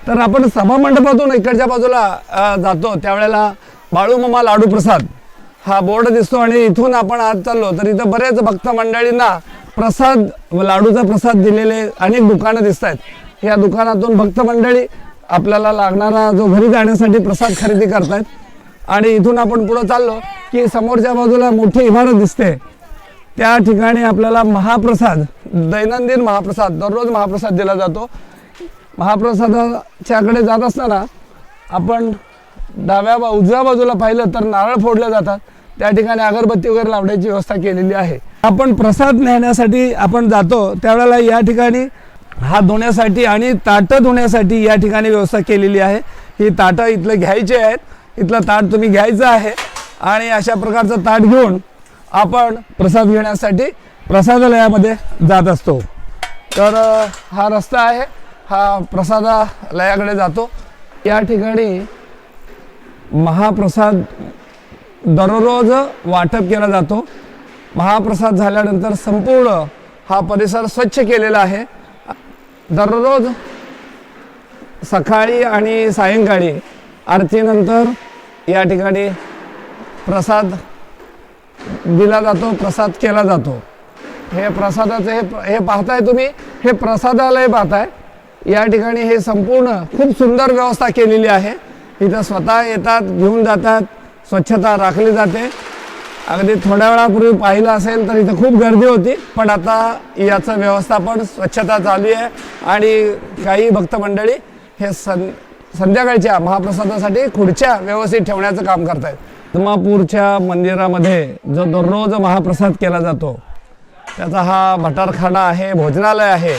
तर आपण सभा मंडपातून इकडच्या बाजूला जातो त्यावेळेला बाळूमामा लाडू प्रसाद हा बोर्ड दिसतो आणि इथून आपण आज चाललो तर इथं बरेच भक्त मंडळींना प्रसाद लाडूचा प्रसाद दिलेले अनेक दुकानं दिसत आहेत। या दुकानातून भक्त मंडळी आपल्याला लागणारा जो घरी जाण्यासाठी प्रसाद खरेदी करतायत आणि इथून आपण पुढे चाललो की समोरच्या बाजूला मोठी इमारत दिसते त्या ठिकाणी आपल्याला महाप्रसाद दैनंदिन महाप्रसाद दररोज महाप्रसाद दिला जातो। महाप्रसादाच्याकडे जात असताना आपण उजव्या बाजूला पाहिलं तर नारळ फोडले जातात त्या ठिकाणी अगरबत्ती वगैरे लावण्याची व्यवस्था केलेली आहे। आपण प्रसाद नेण्यासाठी आपण जातो त्यावेळेला या ठिकाणी हात धुण्यासाठी आणि ताटं धुण्यासाठी या ठिकाणी व्यवस्था केलेली आहे। ही ताटं इथलं घ्यायचे आहेत, इथलं ताट तुम्ही घ्यायचं आहे आणि अशा प्रकारचं ताट घेऊन आपण प्रसाद घेण्यासाठी प्रसादालयामध्ये जात असतो। तर हा रस्ता आहे, हा प्रसादालयाकडे जातो। या ठिकाणी महाप्रसाद दररोज वाटप केला जातो। महाप्रसाद झाल्यानंतर संपूर्ण हा परिसर स्वच्छ केलेला आहे। दररोज सकाळी आणि सायंकाळी आरतीनंतर या ठिकाणी प्रसाद दिला जातो, प्रसाद केला जातो। हे प्रसादाचे हे पाहताय तुम्ही, हे प्रसादालय पाहताय। या ठिकाणी हे संपूर्ण खूप सुंदर व्यवस्था केलेली आहे। इथं स्वतः येतात, घेऊन जातात, स्वच्छता राखली जाते। अगदी थोड्या वेळापूर्वी पाहिलं असेल तर इथं खूप गर्दी होती, पण आता याचं व्यवस्थापन स्वच्छता चालू आहे आणि काही भक्त मंडळी हे संध्याकाळच्या महाप्रसादासाठी खुर्च्या व्यवस्थित ठेवण्याचं काम करतायत। आदमापूरच्या मंदिरामध्ये जो दररोज महाप्रसाद केला जातो त्याचा हा भटारखाना आहे, भोजनालय आहे।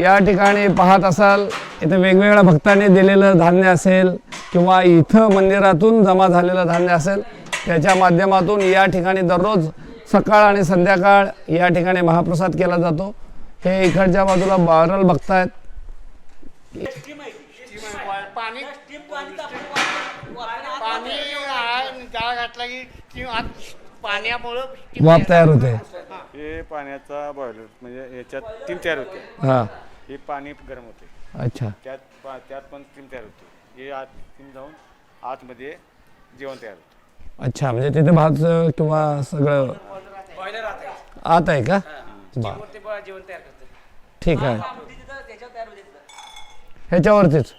या ठिकाणी पाहत असाल इथे वेगवेगळ्या भक्तांनी दिलेलं धान्य असेल किंवा इथं मंदिरातून जमा झालेलं धान्य असेल त्याच्या माध्यमातून या ठिकाणी दररोज सकाळ आणि संध्याकाळ या ठिकाणी महाप्रसाद केला जातो। हे इकडच्या बाजूला बॅरल बघतायत, वाफ तयार होते। हे पाण्याचा बॉयलर म्हणजे याच्यात स्टीम तयार होते। हा, हे पाणी गरम होते। अच्छा, त्यात पण स्टीम तयार होते। हे आत स्टीम जाऊन आतमध्ये जेवण तयार होतं। अच्छा, म्हणजे तिथे भात किंवा सगळं आत आहे का? ठीक आहे, ह्याच्यावरतीच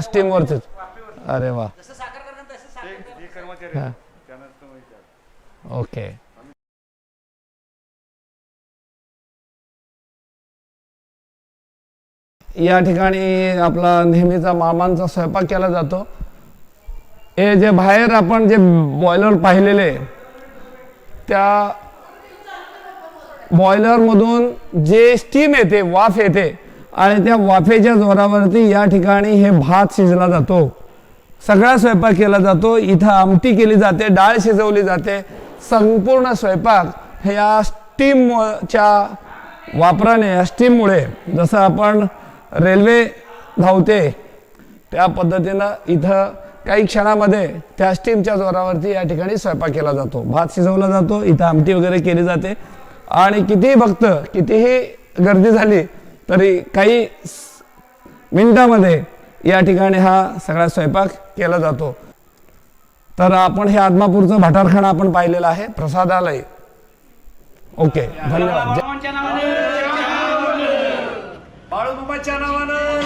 स्टीमवरतीच। अरे वा, ओके। या ठिकाणी आपला नेहमीचा मामांचा स्वयंपाक केला जातो। हे जे बाहेर आपण जे बॉयलर पाहिलेले त्या बॉयलरमधून जे स्टीम येते, वाफ येते आणि त्या वाफेच्या जोरावरती या ठिकाणी हे भात शिजला जातो, सगळा स्वयंपाक केला जातो। इथं आमटी केली जाते, डाळ शिजवली जाते। संपूर्ण स्वयंपाक ह्या स्टीमच्या वापराने, या स्टीममुळे जसं आपण रेल्वे धावते त्या पद्धतीनं इथं काही क्षणामध्ये त्या स्टीमच्या जोरावरती या ठिकाणी स्वयंपाक केला जातो, भात शिजवला जातो, इथं आमटी वगैरे केली जाते आणि कितीही भक्त कितीही गर्दी झाली तरी काही मिनिटामध्ये या ठिकाणी हा सगळा स्वयंपाक केला जातो। तर आपण हे आदमापूरचं भटारखाना आपण पाहिलेला आहे, प्रसादालय। ओके, धन्यवाद। बाळूमामाच्या नावानं